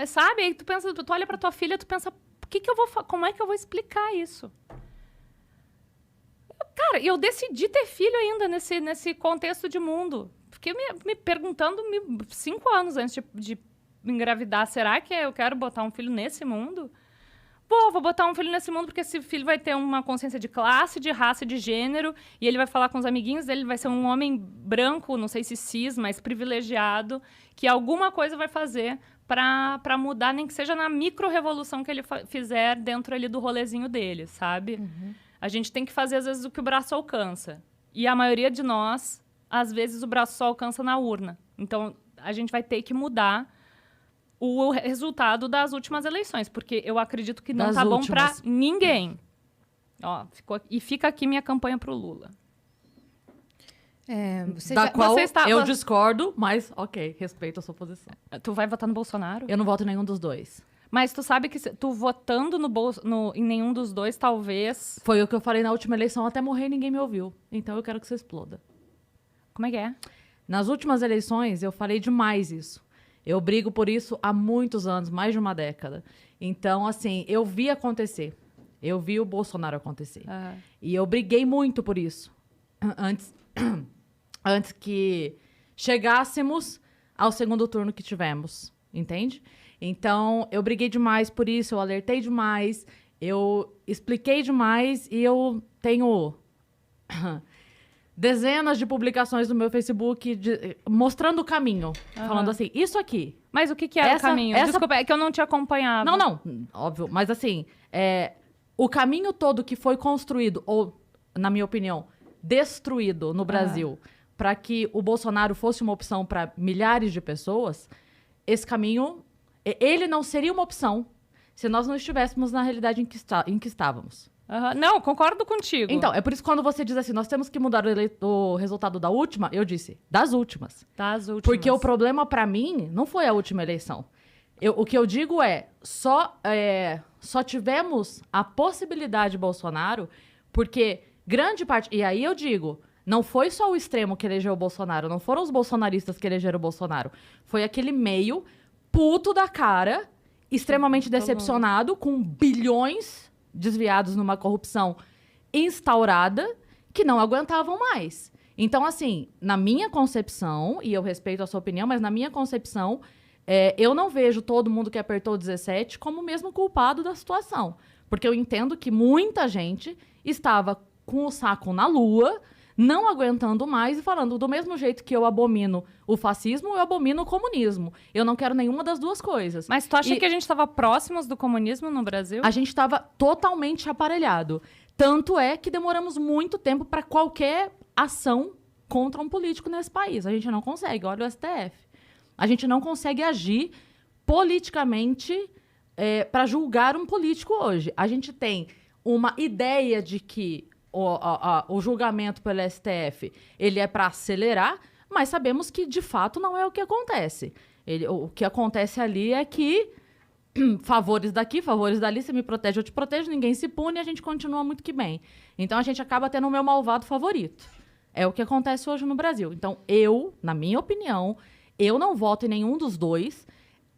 sabe? Aí tu pensa, tu olha pra tua filha, tu pensa, como é que eu vou explicar isso? Cara, eu decidi ter filho ainda nesse contexto de mundo. Fiquei me perguntando 5 anos antes de engravidar, será que eu quero botar um filho nesse mundo? Vou botar um filho nesse mundo porque esse filho vai ter uma consciência de classe, de raça, de gênero, e ele vai falar com os amiguinhos dele, vai ser um homem branco, não sei se cis, mas privilegiado, que alguma coisa vai fazer para mudar, nem que seja na micro-revolução que ele fizer dentro ali do rolezinho dele, sabe? Uhum. A gente tem que fazer, às vezes, o que o braço alcança. E a maioria de nós, às vezes, o braço só alcança na urna. Então, a gente vai ter que mudar o resultado das últimas eleições, porque eu acredito que não tá bom para ninguém. Ó, fica aqui minha campanha pro Lula. Eu discordo, mas ok, respeito a sua posição. Tu vai votar no Bolsonaro? Eu não voto em nenhum dos dois. Mas tu sabe que tu votando em nenhum dos dois, talvez... Foi o que eu falei na última eleição, até morrer e ninguém me ouviu. Então eu quero que você exploda. Como é que é? Nas últimas eleições, eu falei demais isso. Eu brigo por isso há muitos anos, mais de uma década. Então, assim, eu vi acontecer. Eu vi o Bolsonaro acontecer. E eu briguei muito por isso. Antes que chegássemos ao segundo turno que tivemos. Entende? Então, eu briguei demais por isso, eu alertei demais, eu expliquei demais e eu tenho dezenas de publicações no meu Facebook mostrando o caminho. Falando assim, isso aqui. Mas o que era o caminho? Desculpa, é que eu não te acompanhava. Não, óbvio. Mas assim, o caminho todo que foi construído, ou, na minha opinião, destruído no Brasil, para que o Bolsonaro fosse uma opção para milhares de pessoas, esse caminho, ele não seria uma opção se nós não estivéssemos na realidade em que estávamos. Não, concordo contigo. Então, é por isso que quando você diz assim, nós temos que mudar o resultado da última, eu disse, das últimas. Das últimas. Porque o problema para mim não foi a última eleição. O que eu digo só tivemos a possibilidade de Bolsonaro porque grande parte... E aí eu digo, não foi só o extremo que elegeu o Bolsonaro, não foram os bolsonaristas que elegeram o Bolsonaro. Foi aquele meio puto da cara, extremamente decepcionado, com bilhões desviados numa corrupção instaurada, que não aguentavam mais. Então, assim, na minha concepção, e eu respeito a sua opinião, mas na minha concepção, eu não vejo todo mundo que apertou 17 como o mesmo culpado da situação. Porque eu entendo que muita gente estava com o saco na lua, não aguentando mais e falando, do mesmo jeito que eu abomino o fascismo, eu abomino o comunismo. Eu não quero nenhuma das duas coisas. Mas tu acha que a gente estava próximos do comunismo no Brasil? A gente estava totalmente aparelhado. Tanto é que demoramos muito tempo para qualquer ação contra um político nesse país. A gente não consegue, olha o STF. A gente não consegue agir politicamente para julgar um político hoje. A gente tem uma ideia de que o julgamento pelo STF ele é para acelerar, mas sabemos que, de fato, não é o que acontece. O que acontece ali é que favores daqui, favores dali, você me protege, eu te protejo, ninguém se pune e a gente continua muito que bem. Então, a gente acaba tendo o meu malvado favorito. É o que acontece hoje no Brasil. Então, na minha opinião, eu não voto em nenhum dos dois.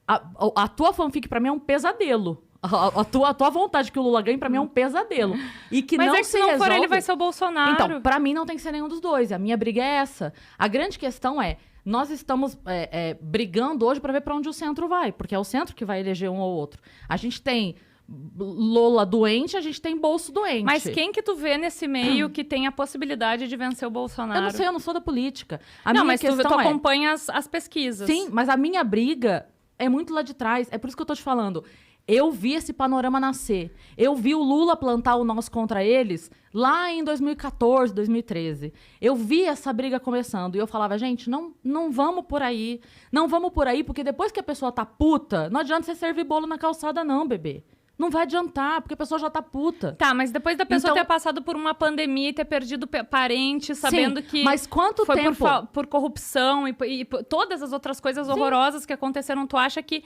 A tua fanfic, para mim, é um pesadelo. A tua vontade que o Lula ganhe, pra mim, é um pesadelo. E que mas não é que se não for ele, vai ser o Bolsonaro. Então, pra mim, não tem que ser nenhum dos dois. A minha briga é essa. A grande questão nós estamos brigando hoje pra ver pra onde o centro vai. Porque é o centro que vai eleger um ou outro. A gente tem Lula doente, a gente tem Bolso doente. Mas quem que tu vê nesse meio que tem a possibilidade de vencer o Bolsonaro? Eu não sei, eu não sou da política. Mas tu acompanha as pesquisas. Sim, mas a minha briga é muito lá de trás. É por isso que eu tô te falando. Eu vi esse panorama nascer. Eu vi o Lula plantar o nós contra eles lá em 2014, 2013. Eu vi essa briga começando. E eu falava, gente, não vamos por aí. Não vamos por aí, porque depois que a pessoa tá puta, não adianta você servir bolo na calçada não, bebê. Não vai adiantar, porque a pessoa já tá puta. Tá, mas depois da pessoa ter passado por uma pandemia e ter perdido parente, sabendo que mas quanto foi tempo? por corrupção e todas as outras coisas horrorosas que aconteceram, tu acha que...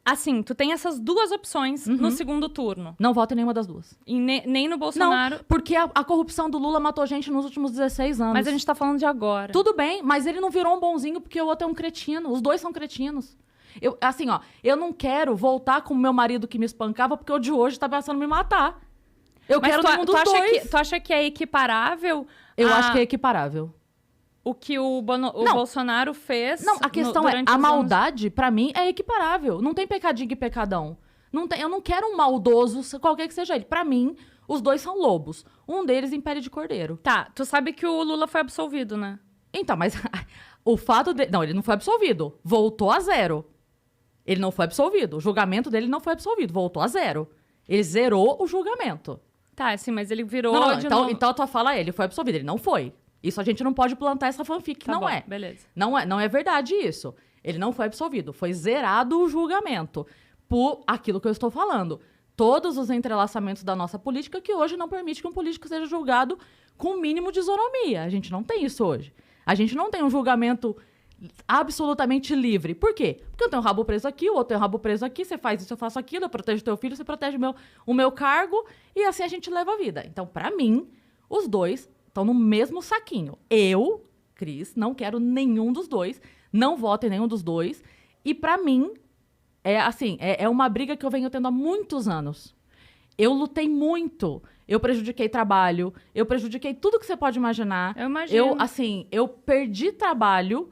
Assim, tu tem essas duas opções no segundo turno. Não voto em nenhuma das duas. E nem no Bolsonaro. Não, porque a corrupção do Lula matou gente nos últimos 16 anos. Mas a gente tá falando de agora. Tudo bem, mas ele não virou um bonzinho porque o outro é um cretino. Os dois são cretinos. Assim, ó, eu não quero voltar com o meu marido que me espancava porque o de hoje tá pensando em me matar. Eu Mas quero nenhum dos dois. tu acha que é equiparável Eu acho que é equiparável. o que o Bolsonaro fez? Não, a questão é, a maldade, pra mim, é equiparável. Não tem pecadinho e pecadão. Eu não quero um maldoso, qualquer que seja ele. Pra mim, os dois são lobos. Um deles em pele de cordeiro. Tá, tu sabe que o Lula foi absolvido, né? Então, mas o fato de... Não, ele não foi absolvido. Voltou a zero. Ele não foi absolvido. O julgamento dele não foi absolvido. Voltou a zero. Ele zerou o julgamento. Tá, sim, mas ele virou... Então a tua fala é, ele foi absolvido. Ele não foi. Isso a gente não pode plantar essa fanfic, que Tá não bom, é. beleza. Não é verdade isso. Ele não foi absolvido. Foi zerado o julgamento. Por aquilo que eu estou falando. Todos os entrelaçamentos da nossa política que hoje não permite que um político seja julgado com o mínimo de isonomia. A gente não tem isso hoje. A gente não tem um julgamento absolutamente livre. Por quê? Porque eu tenho um rabo preso aqui, o outro tem um rabo preso aqui, você faz isso, eu faço aquilo, eu protejo teu filho, você protege o meu cargo, e assim a gente leva a vida. Então, pra mim, os dois estão no mesmo saquinho. Eu, Cris, não quero nenhum dos dois, não voto em nenhum dos dois, e pra mim, é uma briga que eu venho tendo há muitos anos. Eu lutei muito. Eu prejudiquei trabalho. Eu prejudiquei tudo que você pode imaginar. Eu imagino. Eu perdi trabalho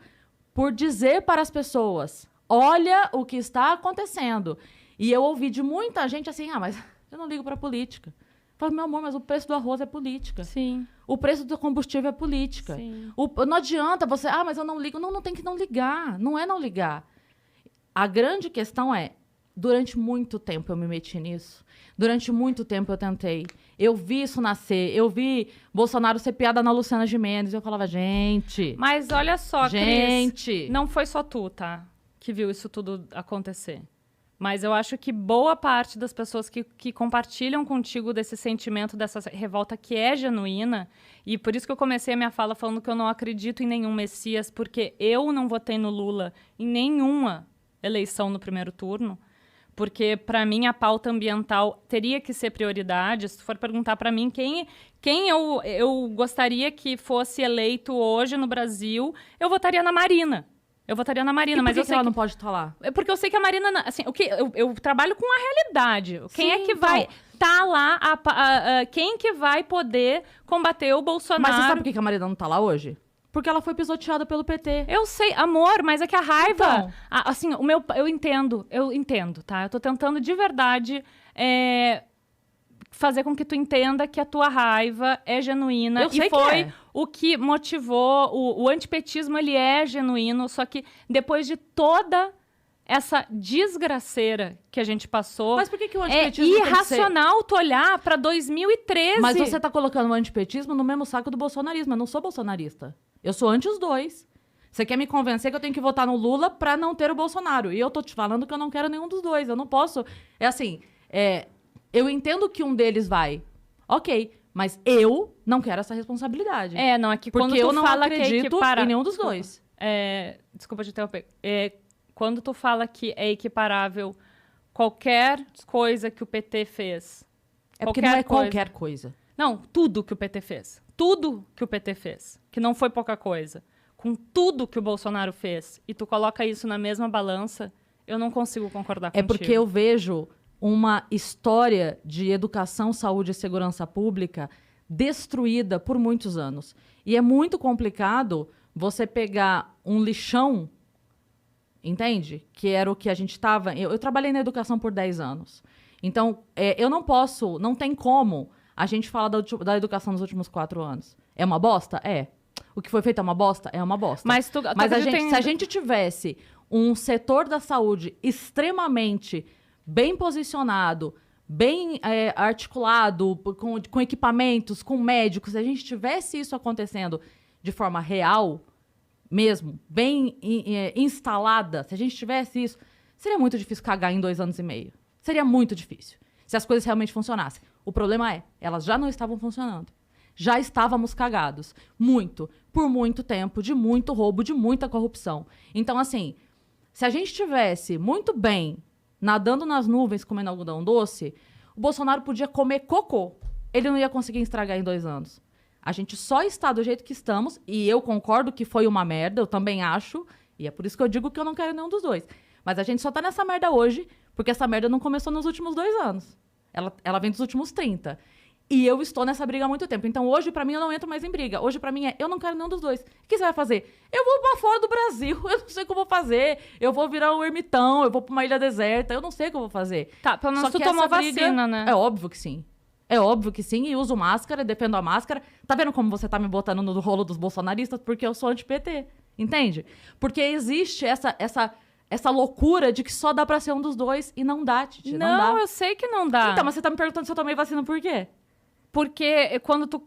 por dizer para as pessoas, olha o que está acontecendo. E eu ouvi de muita gente assim, mas eu não ligo para política. Eu falei, meu amor, mas o preço do arroz é política. Sim. O preço do combustível é política. Sim. Não adianta você, mas eu não ligo. Não tem que não ligar. Não é não ligar. A grande questão é, durante muito tempo eu me meti nisso. Durante muito tempo eu tentei. Eu vi isso nascer. Eu vi Bolsonaro ser piada na Luciana Gimenez. Eu falava, gente... Mas olha só, gente... Cris, não foi só tu, tá? Que viu isso tudo acontecer. Mas eu acho que boa parte das pessoas que compartilham contigo desse sentimento, dessa revolta que é genuína, e por isso que eu comecei a minha fala falando que eu não acredito em nenhum Messias, porque eu não votei no Lula em nenhuma eleição no primeiro turno, porque, para mim, a pauta ambiental teria que ser prioridade. Se tu for perguntar para mim quem eu gostaria que fosse eleito hoje no Brasil, eu votaria na Marina. Eu votaria na Marina, mas eu sei ela não pode estar lá? É porque eu sei que a Marina... Assim, eu trabalho com a realidade. Quem Sim, é que vai estar lá? Quem que vai poder combater o Bolsonaro? Mas você sabe por que a Marina não tá lá hoje? Porque ela foi pisoteada pelo PT. Eu sei, amor, mas é que a raiva... Então. Assim, eu entendo, tá? Eu tô tentando de verdade fazer com que tu entenda que a tua raiva é genuína. Eu sei e foi que é. o que motivou... O antipetismo, ele é genuíno, só que depois de toda essa desgraceira que a gente passou... Mas por que o é antipetismo tem que irracional tu olhar pra 2013. Mas você tá colocando o antipetismo no mesmo saco do bolsonarismo. Eu não sou bolsonarista. Eu sou anti os dois. Você quer me convencer que eu tenho que votar no Lula pra não ter o Bolsonaro. E eu tô te falando que eu não quero nenhum dos dois. Eu não posso... Eu entendo que um deles vai. Ok. Mas eu não quero essa responsabilidade. Não, é que quando porque tu eu não fala acredito que em nenhum dos dois. Desculpa te interromper. Quando tu fala que é equiparável qualquer coisa que o PT fez... É porque não é qualquer coisa. Não, tudo que o PT fez. Tudo que o PT fez. Que não foi pouca coisa. Com tudo que o Bolsonaro fez. E tu coloca isso na mesma balança, eu não consigo concordar contigo. É porque eu vejo uma história de educação, saúde e segurança pública destruída por muitos anos. E é muito complicado você pegar um lixão, entende? Que era o que a gente estava... Eu trabalhei na educação por 10 anos. Então, eu não posso, não tem como a gente falar da educação nos últimos 4 anos. É uma bosta? É. O que foi feito é uma bosta? É uma bosta. Mas se a gente tivesse um setor da saúde extremamente bem posicionado, bem articulado, com equipamentos, com médicos, se a gente tivesse isso acontecendo de forma real, mesmo, bem instalada, se a gente tivesse isso, seria muito difícil cagar em 2 anos e meio. Seria muito difícil, se as coisas realmente funcionassem. O problema é, elas já não estavam funcionando. Já estávamos cagados. Muito. Por muito tempo, de muito roubo, de muita corrupção. Então, assim, se a gente tivesse muito bem nadando nas nuvens, comendo algodão doce, o Bolsonaro podia comer cocô. Ele não ia conseguir estragar em 2 anos. A gente só está do jeito que estamos, e eu concordo que foi uma merda, eu também acho, e é por isso que eu digo que eu não quero nenhum dos dois. Mas a gente só tá nessa merda hoje, porque essa merda não começou nos últimos 2 anos. Ela vem dos últimos 30. E eu estou nessa briga há muito tempo. Então, hoje, pra mim, eu não entro mais em briga. Hoje, pra mim, eu não quero nenhum dos dois. O que você vai fazer? Eu vou pra fora do Brasil. Eu não sei o que eu vou fazer. Eu vou virar um ermitão. Eu vou pra uma ilha deserta. Eu não sei o que eu vou fazer. Tá, pelo menos Só tu que tomou essa briga- vacina, né? É óbvio que sim. É óbvio que sim. E uso máscara, defendo a máscara. Tá vendo como você tá me botando no rolo dos bolsonaristas? Porque eu sou anti-PT. Entende? Porque existe essa loucura de que só dá pra ser um dos dois. E não dá, Titi. Não dá. Eu sei que não dá. Então, mas você tá me perguntando se eu tomei vacina por quê? Porque quando tu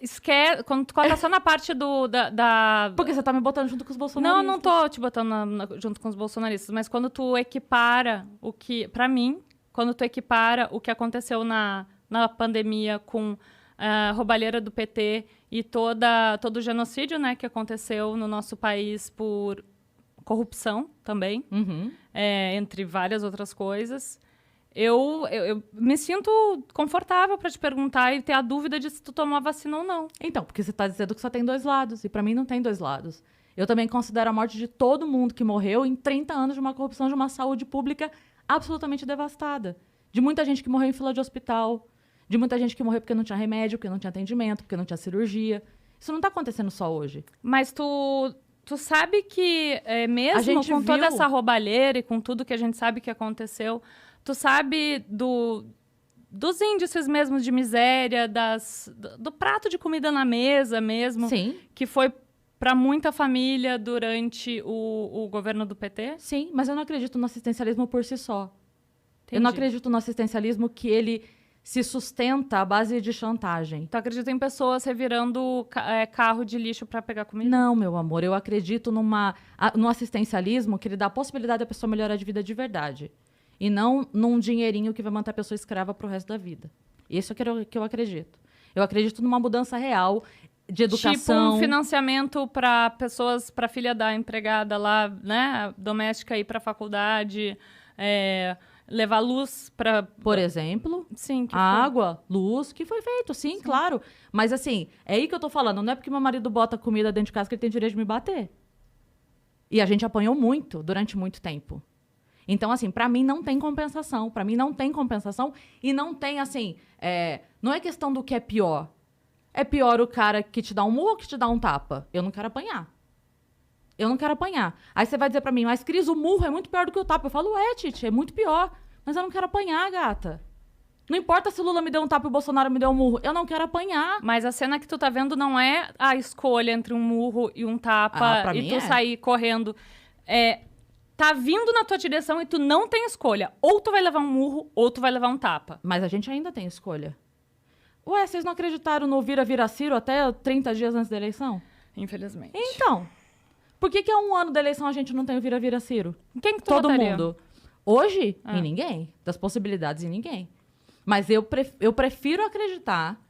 esquece, quando tu coloca só na parte da... Porque você tá me botando junto com os bolsonaristas. Não tô te botando junto com os bolsonaristas, mas quando tu equipara o que... Pra mim, quando tu equipara o que aconteceu na pandemia com a roubalheira do PT e todo o genocídio, né, que aconteceu no nosso país por corrupção também, Uhum. entre várias outras coisas... Eu me sinto confortável pra te perguntar e ter a dúvida de se tu tomou a vacina ou não. Então, porque você tá dizendo que só tem 2 lados. E pra mim não tem 2 lados. Eu também considero a morte de todo mundo que morreu em 30 anos de uma corrupção de uma saúde pública absolutamente devastada. De muita gente que morreu em fila de hospital. De muita gente que morreu porque não tinha remédio, porque não tinha atendimento, porque não tinha cirurgia. Isso não tá acontecendo só hoje. Mas tu sabe que mesmo gente com toda viu- essa roubalheira e com tudo que a gente sabe que aconteceu, tu sabe dos índices mesmo de miséria, do prato de comida na mesa mesmo, Sim, que foi para muita família durante o governo do PT? sim. Mas eu não acredito no assistencialismo por si só. Eu não Entendi. acredito no assistencialismo que ele se sustenta à base de chantagem. Tu acredita em pessoas revirando carro de lixo para pegar comida? Não, meu amor, eu acredito no assistencialismo que ele dá a possibilidade da pessoa melhorar de vida de verdade. E não num dinheirinho que vai manter a pessoa escrava pro resto da vida. Isso é que eu acredito. Eu acredito numa mudança real de educação. Tipo um financiamento para pessoas, para filha da empregada lá, né, doméstica ir para faculdade, levar luz para... Por exemplo, Sim, que água, luz, que foi feito, sim, claro. Mas assim, é aí que eu tô falando. Não é porque meu marido bota comida dentro de casa que ele tem direito de me bater. E a gente apanhou muito durante muito tempo. Então, assim, pra mim não tem compensação. Pra mim não tem compensação. E não tem, assim... não é questão do que é pior. É pior o cara que te dá um murro ou que te dá um tapa? Eu não quero apanhar. Eu não quero apanhar. Aí você vai dizer pra mim, mas Cris, o murro é muito pior do que o tapa. Eu falo, Titi, é muito pior. Mas eu não quero apanhar, gata. Não importa se o Lula me deu um tapa e o Bolsonaro me deu um murro. Eu não quero apanhar. Mas a cena que tu tá vendo não é a escolha entre um murro e um tapa pra e mim tu é. sair correndo. Tá vindo na tua direção e tu não tem escolha. Ou tu vai levar um murro, ou tu vai levar um tapa. Mas a gente ainda tem escolha. Ué, vocês não acreditaram no vira Ciro até 30 dias antes da eleição? Infelizmente. Então, por que há um ano da eleição a gente não tem o vira Ciro? Quem que tu Todo votaria? mundo. Hoje, em ninguém. Das possibilidades, em ninguém. Mas eu prefiro acreditar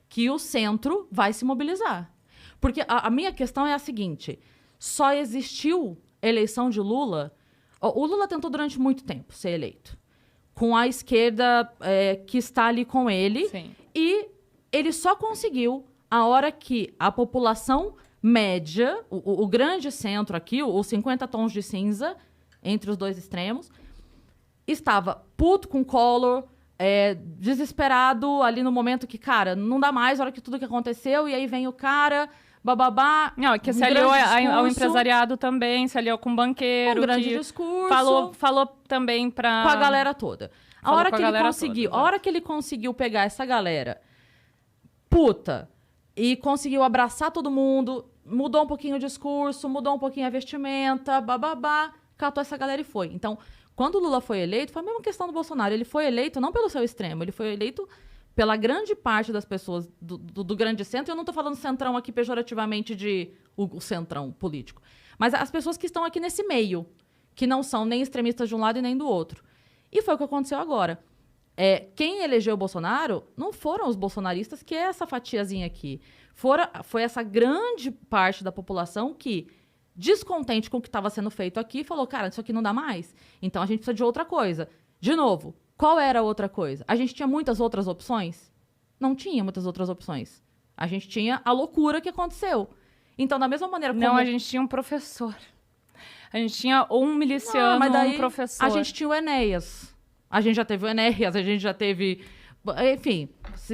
que o centro vai se mobilizar. Porque a minha questão é a seguinte. Só existiu eleição de Lula... O Lula tentou durante muito tempo ser eleito. Com a esquerda que está ali com ele. Sim. E ele só conseguiu a hora que a população média, o grande centro aqui, os 50 tons de cinza, entre os dois extremos, estava puto com Collor, desesperado ali no momento que, cara, não dá mais, a hora que tudo que aconteceu, e aí vem o cara, bababá. Não, que um se aliou grande ao discurso, empresariado também, se aliou com o banqueiro. um grande que discurso. Falou também pra... Com a galera toda. A Falou hora com a que ele galera conseguiu, toda, a hora que ele conseguiu pegar essa galera puta e conseguiu abraçar todo mundo, mudou um pouquinho o discurso, mudou um pouquinho a vestimenta, bababá, catou essa galera e foi. Então, quando o Lula foi eleito, foi a mesma questão do Bolsonaro. Ele foi eleito não pelo seu extremo, ele foi eleito pela grande parte das pessoas do grande centro. Eu não tô falando centrão aqui pejorativamente de o centrão político. Mas as pessoas que estão aqui nesse meio, que não são nem extremistas de um lado e nem do outro. E foi o que aconteceu agora. Quem elegeu o Bolsonaro não foram os bolsonaristas, que é essa fatiazinha aqui. Foi essa grande parte da população que, descontente com o que estava sendo feito aqui, falou, cara, isso aqui não dá mais. Então a gente precisa de outra coisa. De novo, qual era a outra coisa? A gente tinha muitas outras opções? Não tinha muitas outras opções. A gente tinha a loucura que aconteceu. Então, da mesma maneira como... Não, a gente tinha um professor. A gente tinha um miliciano, mas daí um professor. a gente tinha o Enéas. A gente já teve o Enéas, a gente já teve... Enfim,